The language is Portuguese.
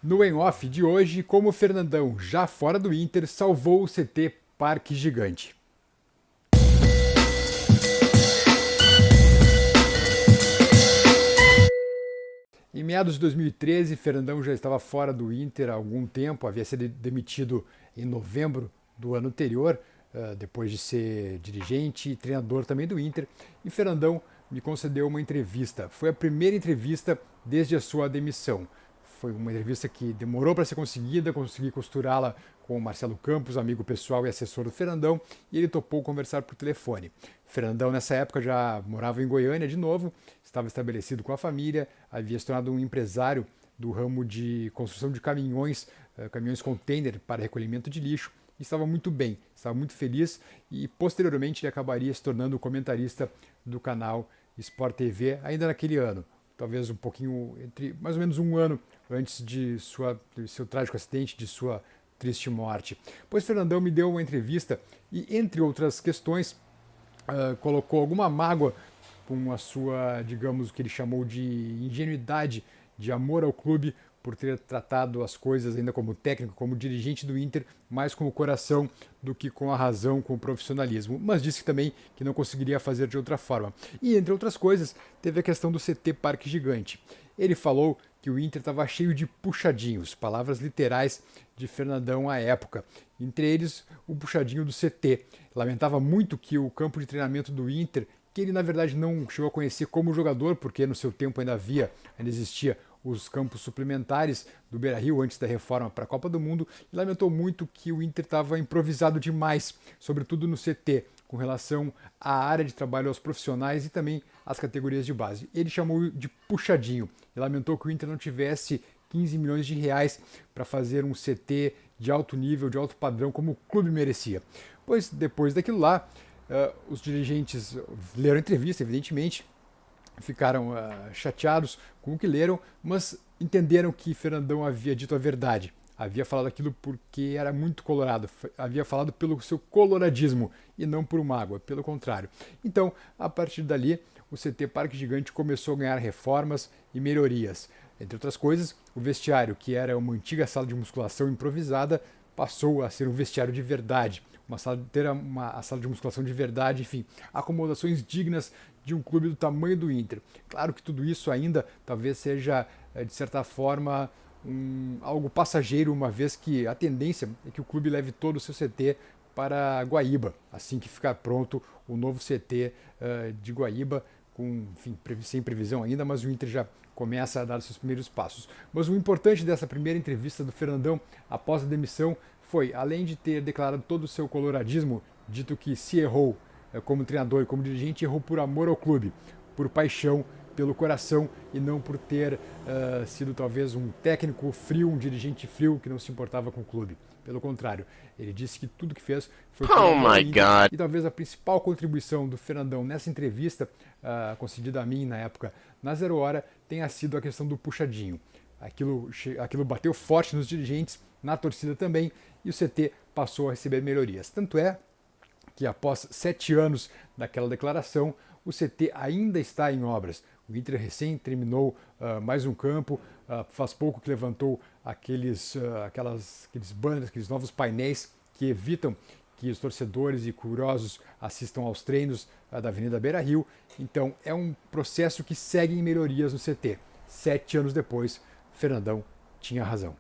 No em-off de hoje, como o Fernandão, já fora do Inter, salvou o CT Parque Gigante. Em meados de 2013, Fernandão já estava fora do Inter há algum tempo, havia sido demitido em novembro do ano anterior, depois de ser dirigente e treinador também do Inter, e Fernandão me concedeu uma entrevista. Foi a primeira entrevista desde a sua demissão. Foi uma entrevista que demorou para ser conseguida, consegui costurá-la com o Marcelo Campos, amigo pessoal e assessor do Fernandão, e ele topou conversar por telefone. Fernandão, nessa época, já morava em Goiânia de novo, estava estabelecido com a família, havia se tornado um empresário do ramo de construção de caminhões, caminhões container para recolhimento de lixo, e estava muito bem, estava muito feliz e posteriormente ele acabaria se tornando o comentarista do canal Sport TV ainda naquele ano, talvez um pouquinho, entre mais ou menos um ano antes de seu trágico acidente, de sua triste morte. Pois Fernandão me deu uma entrevista e, entre outras questões, colocou alguma mágoa com a sua, digamos, o que ele chamou de ingenuidade, de amor ao clube, por ter tratado as coisas ainda como técnico, como dirigente do Inter, mais com o coração do que com a razão, com o profissionalismo. Mas disse também que não conseguiria fazer de outra forma. E, entre outras coisas, teve a questão do CT Parque Gigante. Ele falou que o Inter estava cheio de puxadinhos, palavras literais de Fernandão à época. Entre eles, o puxadinho do CT. Lamentava muito que o campo de treinamento do Inter, que ele na verdade não chegou a conhecer como jogador, porque no seu tempo ainda existia os campos suplementares do Beira-Rio antes da reforma para a Copa do Mundo, e lamentou muito que o Inter estava improvisado demais, sobretudo no CT, com relação à área de trabalho aos profissionais e também às categorias de base. Ele chamou de puxadinho e lamentou que o Inter não tivesse 15 milhões de reais para fazer um CT de alto nível, de alto padrão, como o clube merecia. Pois depois daquilo lá, os dirigentes leram a entrevista, evidentemente, ficaram chateados com o que leram, mas entenderam que Fernandão havia dito a verdade. Havia falado aquilo porque era muito colorado, havia falado pelo seu coloradismo e não por mágoa, pelo contrário. Então, a partir dali, o CT Parque Gigante começou a ganhar reformas e melhorias. Entre outras coisas, o vestiário, que era uma antiga sala de musculação improvisada, passou a ser um vestiário de verdade. A sala de musculação de verdade, enfim, acomodações dignas de um clube do tamanho do Inter. Claro que tudo isso ainda talvez seja, de certa forma, algo passageiro, uma vez que a tendência é que o clube leve todo o seu CT para Guaíba, assim que ficar pronto o novo CT de Guaíba, enfim, sem previsão ainda, mas o Inter já começa a dar seus primeiros passos. Mas o importante dessa primeira entrevista do Fernandão após a demissão foi, além de ter declarado todo o seu coloradismo, dito que se errou como treinador e como dirigente, errou por amor ao clube, por paixão, pelo coração e não por ter sido talvez um técnico frio, um dirigente frio que não se importava com o clube. Pelo contrário, ele disse que tudo que fez foi por amor ao Inter. E talvez a principal contribuição do Fernandão nessa entrevista, concedida a mim na época na Zero Hora, tenha sido a questão do puxadinho. Aquilo bateu forte nos dirigentes, na torcida também, e o CT passou a receber melhorias. Tanto é que após 7 anos daquela declaração, o CT ainda está em obras. O Inter recém terminou mais um campo, faz pouco que levantou aqueles banners, aqueles novos painéis que evitam que os torcedores e curiosos assistam aos treinos da Avenida Beira-Rio. Então é um processo que segue em melhorias no CT. 7 anos depois, Fernandão tinha razão.